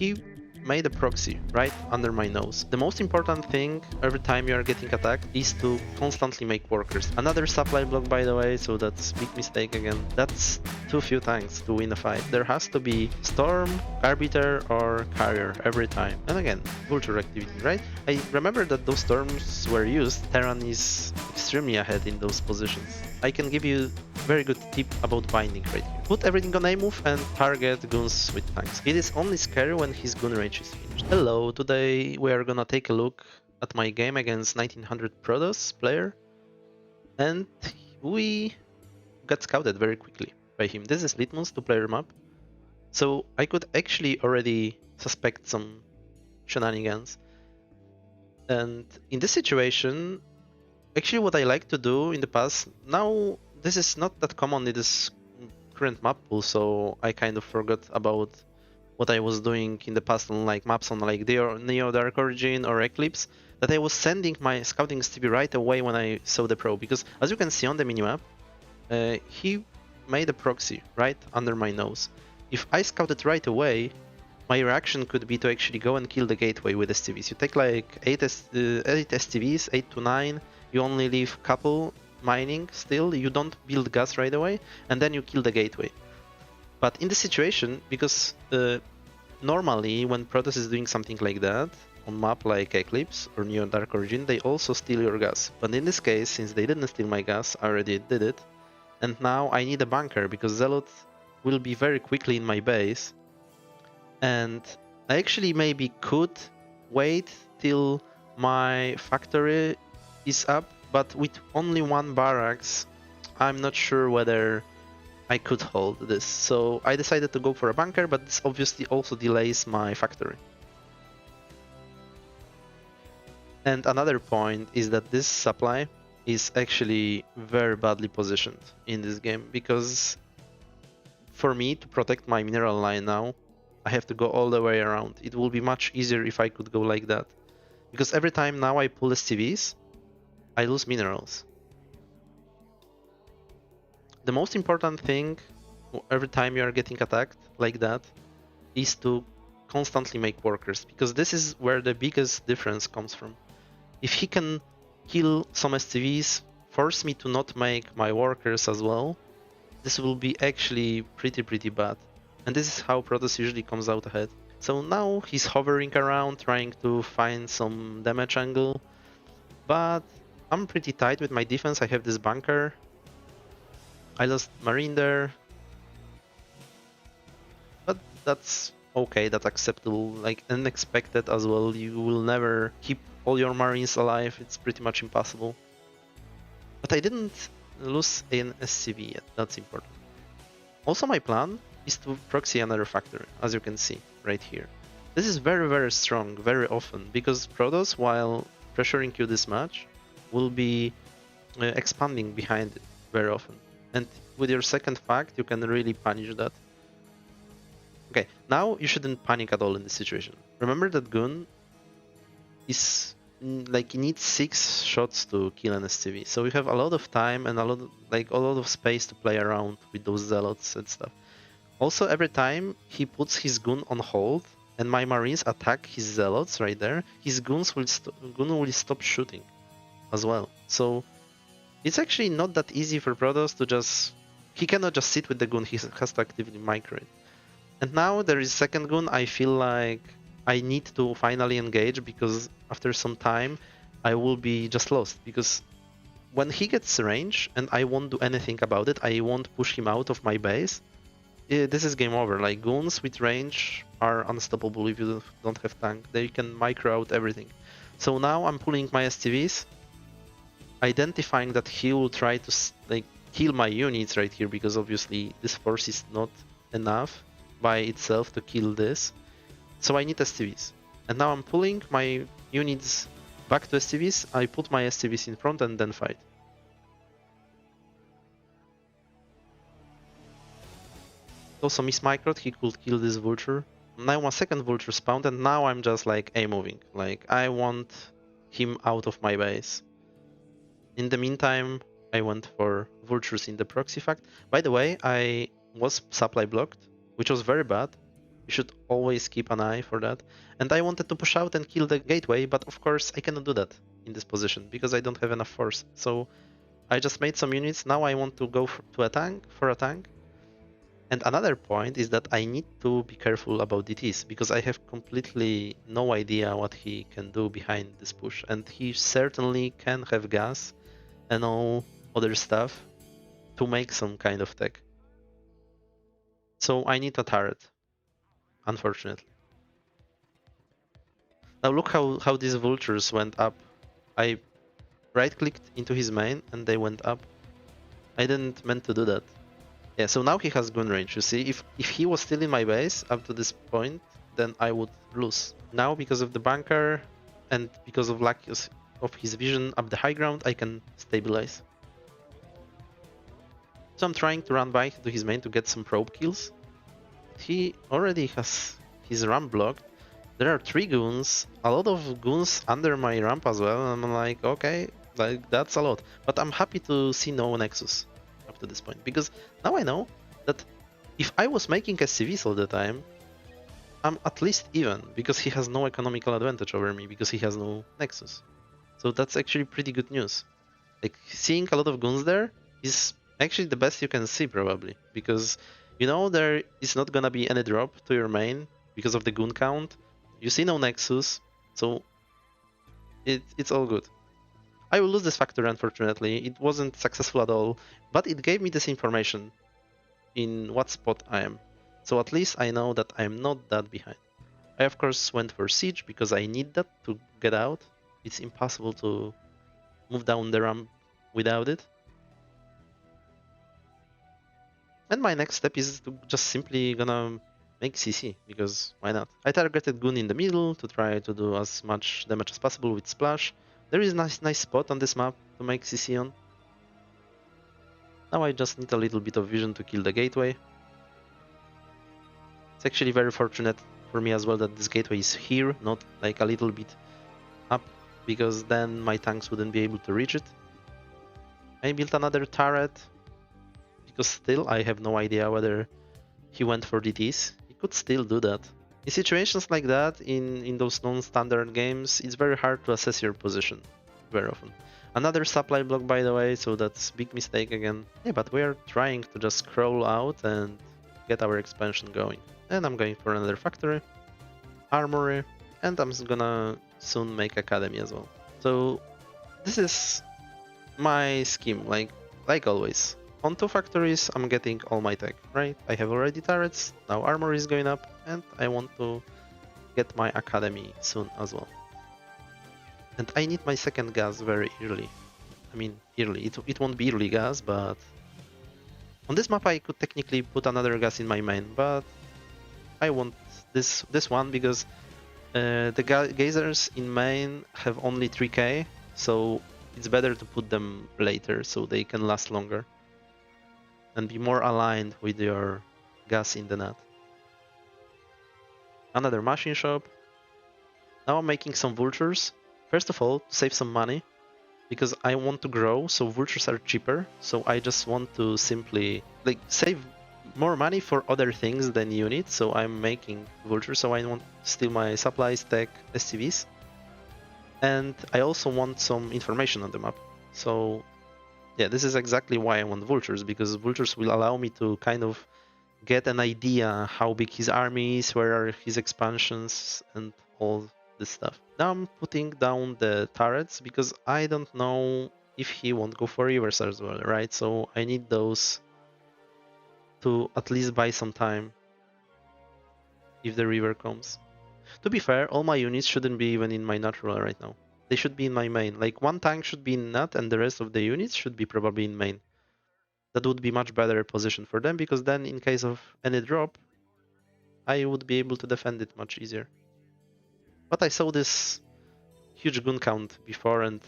he made a proxy right under my nose. The most important thing every time you are getting attacked is to constantly make workers. Another supply block, by the way, so that's big mistake again. That's too few tanks to win a fight. There has to be Storm, Arbiter, or Carrier every time. And again, Vulture activity, right? I remember that those Storms were used. Terran is extremely ahead in those positions. I can give you very good tip about binding right here. Put everything on A move and target goons with tanks. It is only scary when his gun range is finished. Hello, today we are gonna take a look at my game against 1900 Protoss player, and we got scouted very quickly by him. This is Litmus, 2-player map, so I could actually already suspect some shenanigans. And in this situation, actually what I like to do in the past, now this is not that common in this current map pool, so I kind of forgot about what I was doing in the past on like maps on like Neo Dark Origin or Eclipse, that I was sending my scouting STV right away when I saw the pro, because as you can see on the minimap, he made a proxy right under my nose. If I scouted right away, my reaction could be to actually go and kill the gateway with STVs. You take like 8 STVs, 8 to 9, you only leave couple mining still, you don't build gas right away, and then you kill the gateway. But in this situation, because normally when Protoss is doing something like that, on map like Eclipse or Neo Dark Origin, they also steal your gas. But in this case, since they didn't steal my gas, I already did it, and now I need a bunker, because Zealot will be very quickly in my base, and I actually maybe could wait till my factory is up, but with only one barracks, I'm not sure whether I could hold this. So I decided to go for a bunker, but this obviously also delays my factory. And another point is that this supply is actually very badly positioned in this game, because for me to protect my mineral line now, I have to go all the way around. It will be much easier if I could go like that, because every time now I pull STVs, I lose minerals. The most important thing every time you are getting attacked like that is to constantly make workers, because this is where the biggest difference comes from. If he can kill some STVs, force me to not make my workers as well, this will be actually pretty bad. And this is how Protoss usually comes out ahead. So now he's hovering around trying to find some damage angle, but I'm pretty tight with my defense. I have this bunker. I lost Marine there, but that's okay, that's acceptable, like unexpected as well. You will never keep all your Marines alive, it's pretty much impossible. But I didn't lose an SCV yet, that's important. Also my plan is to proxy another factory, as you can see right here. This is very strong, very often, because Protoss, while pressuring you this much, will be expanding behind it very often. And with your second fact, you can really punish that. Okay, now you shouldn't panic at all in this situation. Remember that Gun is like, he needs 6 shots to kill an STV, so you have a lot of time and a lot of space to play around with those zealots and stuff. Also, every time he puts his gun on hold and my Marines attack his zealots right there, his gun will stop shooting as well. So it's actually not that easy for Protoss to just... He cannot just sit with the gun, he has to actively migrate. And now there is second gun. I feel like I need to finally engage, because after some time I will be just lost, because when he gets range and I won't do anything about it, I won't push him out of my base, this is game over. Like, goons with range are unstoppable if you don't have tank. They can micro out everything. So now I'm pulling my STVs, identifying that he will try to like kill my units right here, because obviously this force is not enough by itself to kill this. So I need STVs. And now I'm pulling my units back to STVs. I put my STVs in front and then fight. Also mismicroed, he could kill this vulture. Now my second vulture spawned, and now I'm just like A-moving. Like, I want him out of my base. In the meantime, I went for vultures in the proxy fact. By the way, I was supply blocked, which was very bad. You should always keep an eye for that. And I wanted to push out and kill the gateway, but of course I cannot do that in this position because I don't have enough force. So I just made some units. Now I want to go to a tank for a tank. And another point is that I need to be careful about DTs because I have completely no idea what he can do behind this push. And he certainly can have gas and all other stuff to make some kind of tech. So I need a turret, unfortunately. Now look how these vultures went up. I right-clicked into his main and they went up. I didn't meant to do that. Yeah, so now he has gun range, you see. If he was still in my base up to this point, then I would lose. Now, because of the bunker and because of lack of his vision up the high ground, I can stabilize. So I'm trying to run by to his main to get some probe kills. He already has his ramp blocked. There are 3 goons, a lot of goons under my ramp as well, and I'm like, okay, like that's a lot. But I'm happy to see no Nexus up to this point, because now I know that if I was making SCVs all the time, I'm at least even, because he has no economical advantage over me, because he has no Nexus. So that's actually pretty good news. Like, seeing a lot of goons there is actually the best you can see, probably, because you know there is not gonna be any drop to your main because of the goon count. You see no Nexus, so it's all good. I will lose this factory, unfortunately. It wasn't successful at all, but it gave me this information in what spot I am. So at least I know that I'm not that behind. I of course went for siege because I need that to get out. It's impossible to move down the ramp without it. And my next step is to just simply gonna make CC, because why not? I targeted Goon in the middle to try to do as much damage as possible with Splash. There is a nice spot on this map to make CC on. Now I just need a little bit of vision to kill the gateway. It's actually very fortunate for me as well that this gateway is here, not like a little bit up, because then my tanks wouldn't be able to reach it. I built another turret, because still I have no idea whether he went for DTs. He could still do that. In situations like that, in those non-standard games, it's very hard to assess your position very often. Another supply block, by the way, so that's big mistake again. Yeah, but we are trying to just crawl out and get our expansion going. And I'm going for another factory, armory, and I'm gonna soon make academy as well. So this is my scheme, like always. On 2 factories, I'm getting all my tech, right? I have already turrets, now armor is going up, and I want to get my academy soon as well. And I need my second gas very early. I mean, early. It won't be early gas, but on this map I could technically put another gas in my main, but I want this one because the geysers in main have only 3k, so it's better to put them later so they can last longer and be more aligned with your gas in the net. Another machine shop. Now I'm making some vultures. First of all, to save some money, because I want to grow, so vultures are cheaper. So I just want to simply save more money for other things than units. So I'm making vultures, so I want to steal my supplies, tech, SCVs. And I also want some information on the map. So yeah, this is exactly why I want vultures, because vultures will allow me to kind of get an idea how big his army is, where are his expansions, and all this stuff. Now I'm putting down the turrets because I don't know if he won't go for rivers as well, right? So I need those to at least buy some time if the river comes. To be fair, all my units shouldn't be even in my natural right now. They should be in my main. Like, one tank should be in nat and the rest of the units should be probably in main. That would be much better position for them, because then in case of any drop, I would be able to defend it much easier. But I saw this huge gun count before, and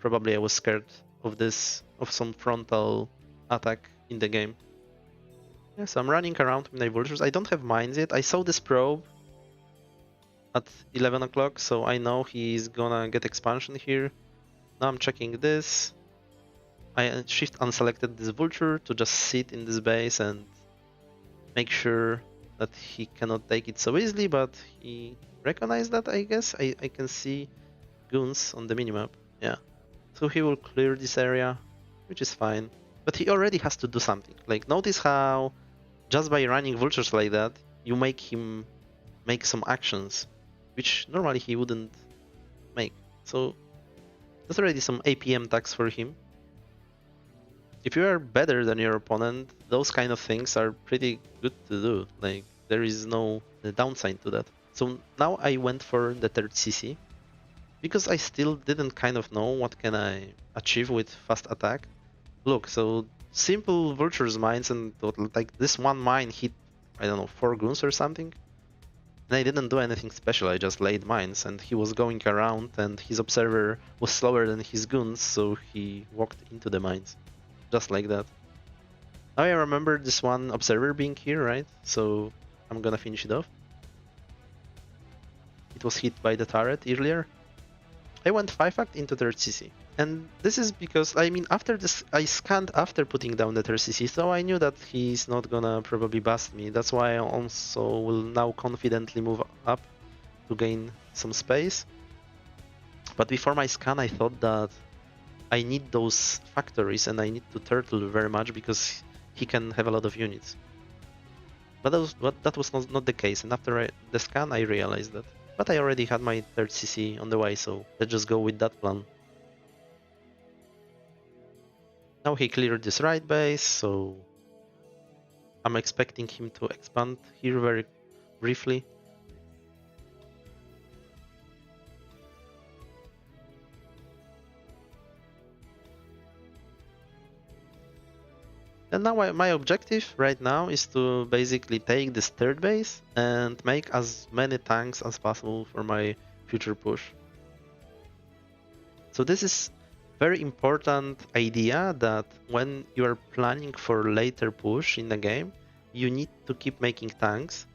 probably I was scared of some frontal attack in the game. Yes, I'm running around with my vultures. I don't have mines yet. I saw this probe at 11 o'clock, so I know he's gonna get expansion here. Now I'm checking this. I shift unselected this vulture to just sit in this base and make sure that he cannot take it so easily, but he recognized that, I guess. I can see goons on the minimap. Yeah. So he will clear this area, which is fine. But he already has to do something. Like, notice how just by running vultures like that, you make him make some actions, which normally he wouldn't make. So that's already some APM tax for him. If you are better than your opponent, those kind of things are pretty good to do. Like, there is no downside to that. So now I went for the third CC because I still didn't kind of know what can I achieve with fast attack. Look, so simple vultures mines and total, like this one mine hit, I don't know, 4 goons or something. And I didn't do anything special, I just laid mines and he was going around and his observer was slower than his goons, so he walked into the mines. Just like that. Now I remember this one observer being here, right? So I'm gonna finish it off. It was hit by the turret earlier. I went 5-act into third CC. And this is because, I mean, after this, I scanned after putting down the third CC, so I knew that he's not gonna probably bust me. That's why I also will now confidently move up to gain some space. But before my scan, I thought that I need those factories and I need to turtle very much because he can have a lot of units. But that was not the case, and after the scan I realized that. But I already had my third CC on the way, so let's just go with that plan. Now he cleared this right base, so I'm expecting him to expand here very briefly. And now my objective right now is to basically take this third base and make as many tanks as possible for my future push. So this is very important idea that when you are planning for later push in the game, you need to keep making tanks,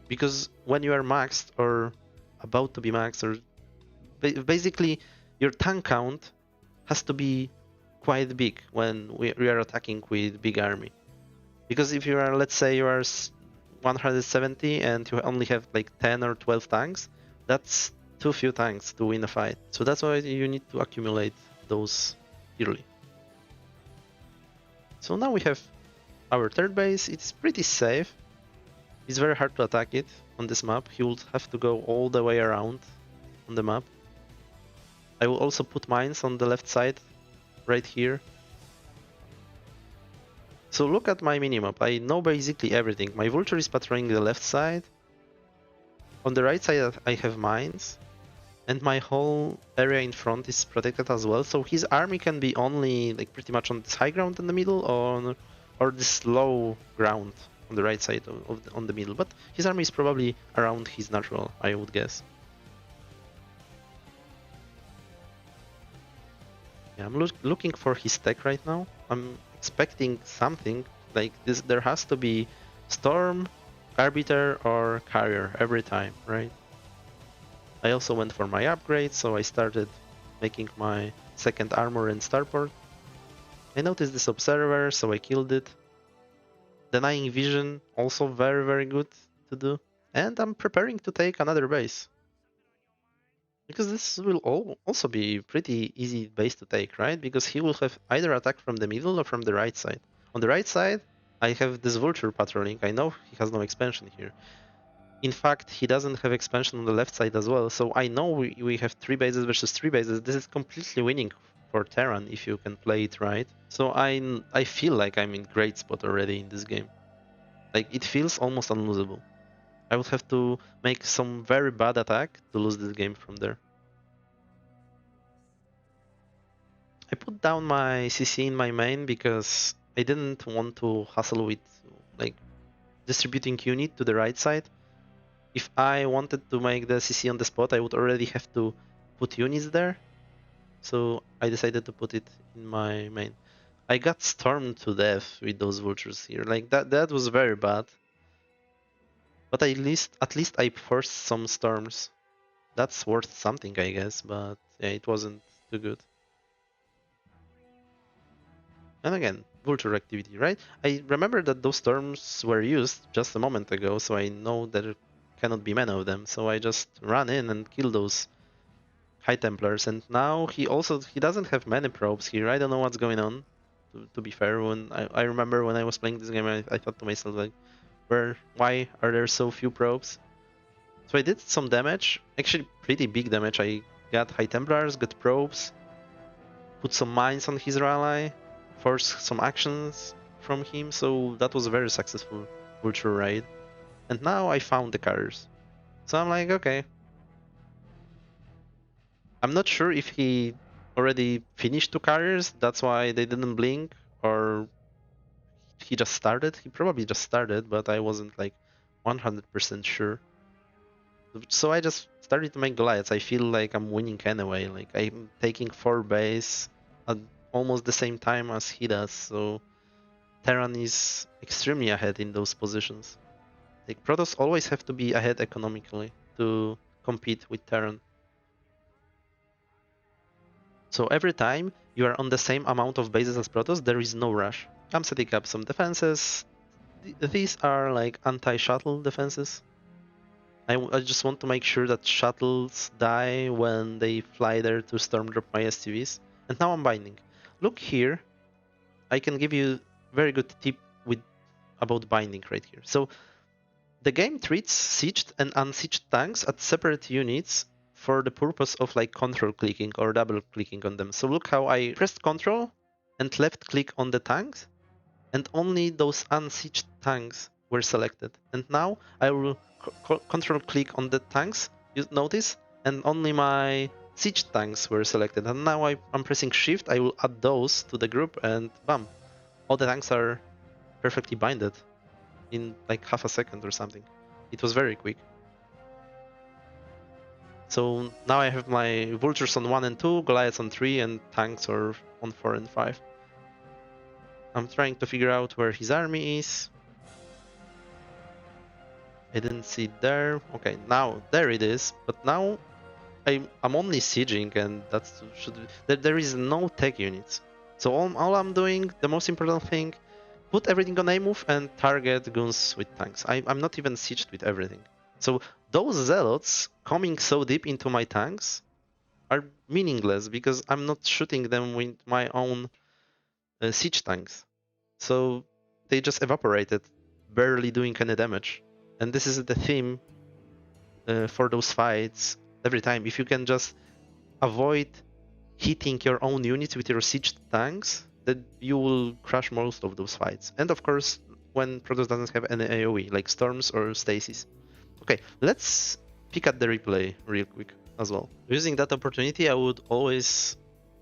because when you are maxed or about to be maxed, or basically your tank count has to be quite big when we are attacking with big army. Because if you are, let's say you are 170 and you only have like 10 or 12 tanks, that's too few tanks to win a fight. So that's why you need to accumulate those early. So now we have our third base. It's pretty safe. It's very hard to attack it on this map. He would have to go all the way around on the map. I will also put mines on the left side, right here. So look at my minimap. I know basically everything. My vulture is patrolling the left side. On the right side I have mines. And my whole area in front is protected as well. So his army can be only like pretty much on this high ground in the middle, or this low ground on the right side on the middle. But his army is probably around his natural, I would guess. Yeah, I'm looking for his tech right now. I'm expecting something like this. There has to be Storm, Arbiter, or Carrier every time, right? I also went for my upgrade, so I started making my second armor and starport. I noticed this observer, so I killed it. Denying vision, also very good to do. And I'm preparing to take another base. Because this will also be pretty easy base to take, right? Because he will have either attack from the middle or from the right side. On the right side, I have this vulture patrolling. I know he has no expansion here. In fact, he doesn't have expansion on the left side as well. So I know we have 3 bases versus 3 bases. This is completely winning for Terran if you can play it right. So I feel like I'm in great spot already in this game. Like, it feels almost unlosable. I would have to make some very bad attack to lose this game from there. I put down my CC in my main because I didn't want to hustle with like distributing unit to the right side. If I wanted to make the CC on the spot, I would already have to put units there. So I decided to put it in my main. I got stormed to death with those vultures here. Like that was very bad. But at least I forced some storms. That's worth something, I guess, but yeah, it wasn't too good. And again, vulture activity, right? I remember that those terms were used just a moment ago, so I know there cannot be many of them. So I just ran in and killed those High Templars, and now he doesn't have many probes here. I don't know what's going on. To be fair, when I remember when I was playing this game, I thought to myself like, why are there so few probes? So I did some damage, actually pretty big damage. I got High Templars, got probes, put some mines on his ally, forced some actions from him. So that was a very successful vulture raid. And now I found the carriers. So I'm like, okay, I'm not sure if he already finished two carriers, that's why they didn't blink, or he just started. He probably just started, but I wasn't like 100% sure. So I just started to make Goliaths. I feel like I'm winning anyway. Like I'm taking 4 base at almost the same time as he does, so Terran is extremely ahead in those positions. Like Protoss always have to be ahead economically to compete with Terran. So every time you are on the same amount of bases as Protoss, there is no rush. I'm setting up some defenses. These are like anti-shuttle defenses. I just want to make sure that shuttles die when they fly there to storm drop my STVs. And now I'm binding. Look here, I can give you very good tip with about binding right here. So the game treats sieged and unsieged tanks as separate units for the purpose of like control clicking or double clicking on them. So look how I pressed control and left click on the tanks, and only those unsieged tanks were selected. And now I will control click on the tanks, you notice, and only my siege tanks were selected. And now I'm pressing shift, I will add those to the group, and bam, all the tanks are perfectly binded in like half a second or something. It was very quick. So now I have my vultures on 1 and 2, Goliaths on 3, and tanks are on 4 and 5. I'm trying to figure out where his army is. I didn't see it there. Okay, now there it is. But now I'm only sieging, and that's there is no tech units. So all I'm doing, the most important thing, put everything on A move and target goons with tanks. I'm not even sieged with everything. So those zealots coming so deep into my tanks are meaningless because I'm not shooting them with my own siege tanks. So they just evaporated, barely doing any damage. And this is the theme for those fights every time. If you can just avoid hitting your own units with your siege tanks, then you will crush most of those fights. And of course, when Protoss doesn't have any AoE, like Storms or Stasis. Okay, let's pick at the replay real quick as well. Using that opportunity, I would always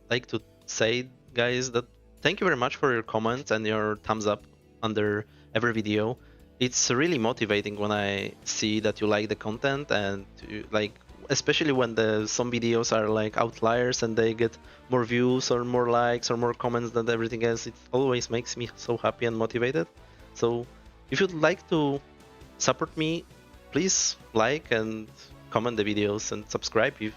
like to say, guys, that thank you very much for your comments and your thumbs up under every video. It's really motivating when I see that you like the content, and like, especially when some videos are like outliers and they get more views or more likes or more comments than everything else. It always makes me so happy and motivated. So if you'd like to support me, please like and comment the videos and subscribe if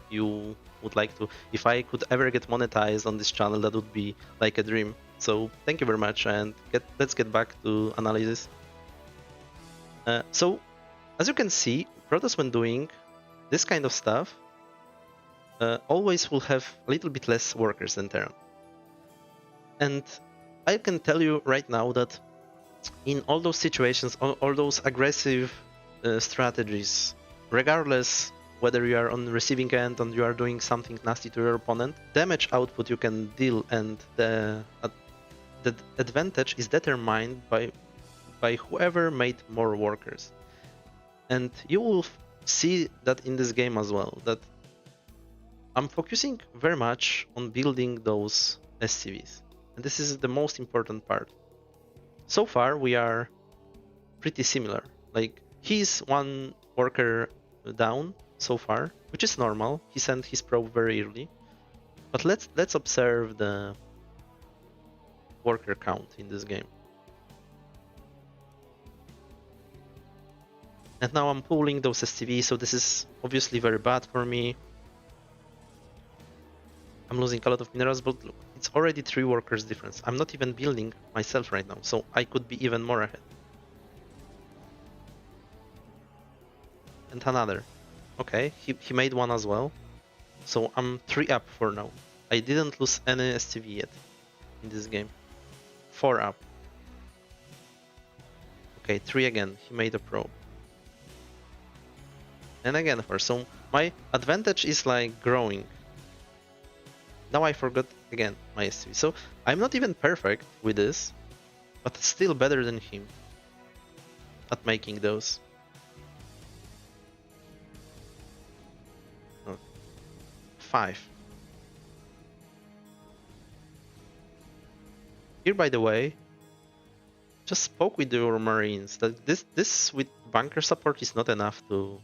you would like to. If I could ever get monetized on this channel, that would be like a dream. So thank you very much, and let's get back to analysis. So as you can see, Protoss, when doing this kind of stuff, always will have a little bit less workers than Terran. And I can tell you right now that in all those situations, all those aggressive strategies, regardless whether you are on the receiving end and you are doing something nasty to your opponent, damage output you can deal, and the advantage is determined by whoever made more workers. And you will see that in this game as well, that I'm focusing very much on building those SCVs. And this is the most important part. So far, we are pretty similar. Like, he's 1 worker down so far, which is normal. He sent his probe very early. But let's observe the worker count in this game. And now I'm pulling those SCVs, so this is obviously very bad for me. I'm losing a lot of minerals, but look, it's already 3 workers difference. I'm not even building myself right now, so I could be even more ahead. And another. Okay, he made one as well. So I'm 3 up for now. I didn't lose any STV yet in this game. 4 up. Okay, 3 again. He made a probe. And again 4. So my advantage is like growing. Now I forgot again my STV. So I'm not even perfect with this, but still better than him at making those. Oh, 5. Here, by the way, just spoke with your marines that this with bunker support is not enough to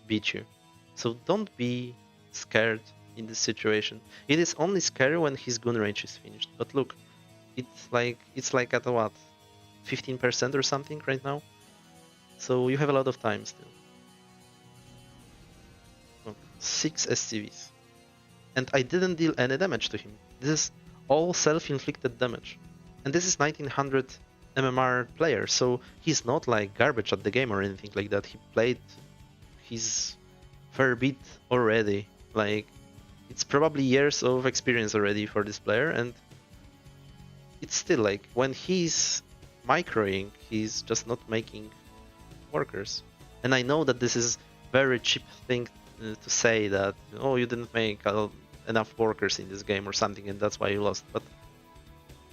beat you. So don't be scared in this situation. It is only scary when his gun range is finished. But look, it's like at what, 15% or something right now. So you have a lot of time still. Look, 6 SCVs, and I didn't deal any damage to him. This is all self-inflicted damage, and this is 1900 MMR player, so he's not like garbage at the game or anything like that. He played his fair bit already. Like, it's probably years of experience already for this player, and it's still like when he's microing, he's just not making workers. And I know that this is very cheap thing to say that, oh, you didn't make enough workers in this game or something, and that's why you lost. But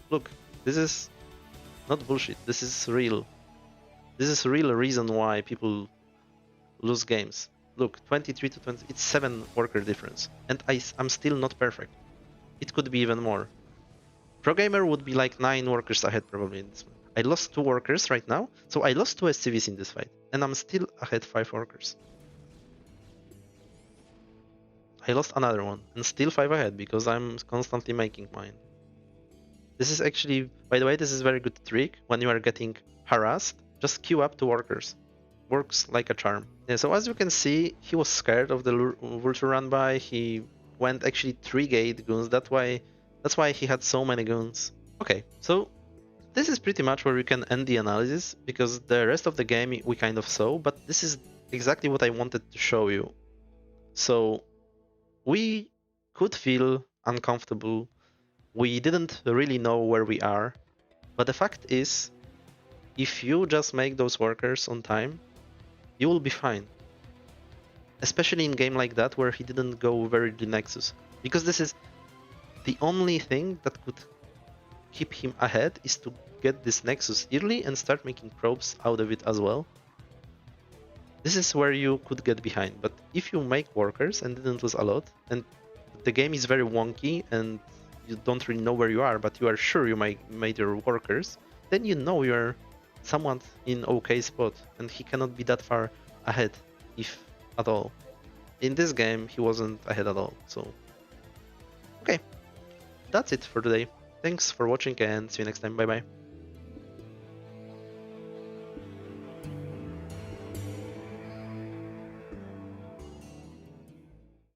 look, this is not bullshit. This is real. This is real reason why people lose games. Look, 23 to 20, it's 7 worker difference, and I'm still not perfect. It could be even more. Pro gamer would be like 9 workers ahead probably in this one. I lost 2 workers right now, so I lost 2 SCVs in this fight, and I'm still ahead 5 workers. I lost another one, and still 5 ahead, because I'm constantly making mine. This is actually, by the way, this is a very good trick. When you are getting harassed, just queue up 2 workers. Works like a charm. Yeah, so as you can see, he was scared of the vulture run by. He went actually 3 gate guns, that's why he had so many guns. Okay, so this is pretty much where we can end the analysis, because the rest of the game we kind of saw, but this is exactly what I wanted to show you. So we could feel uncomfortable, we didn't really know where we are, but the fact is, if you just make those workers on time, you will be fine. Especially in a game like that where he didn't go very the Nexus, because this is the only thing that could keep him ahead, is to get this Nexus early and start making probes out of it as well. This is where you could get behind, but if you make workers and didn't lose a lot, and the game is very wonky and you don't really know where you are, but you are sure you made your workers, then you know you're somewhat in okay spot, and he cannot be that far ahead, if at all. In this game, he wasn't ahead at all, so... Okay, that's it for today. Thanks for watching and see you next time, bye bye.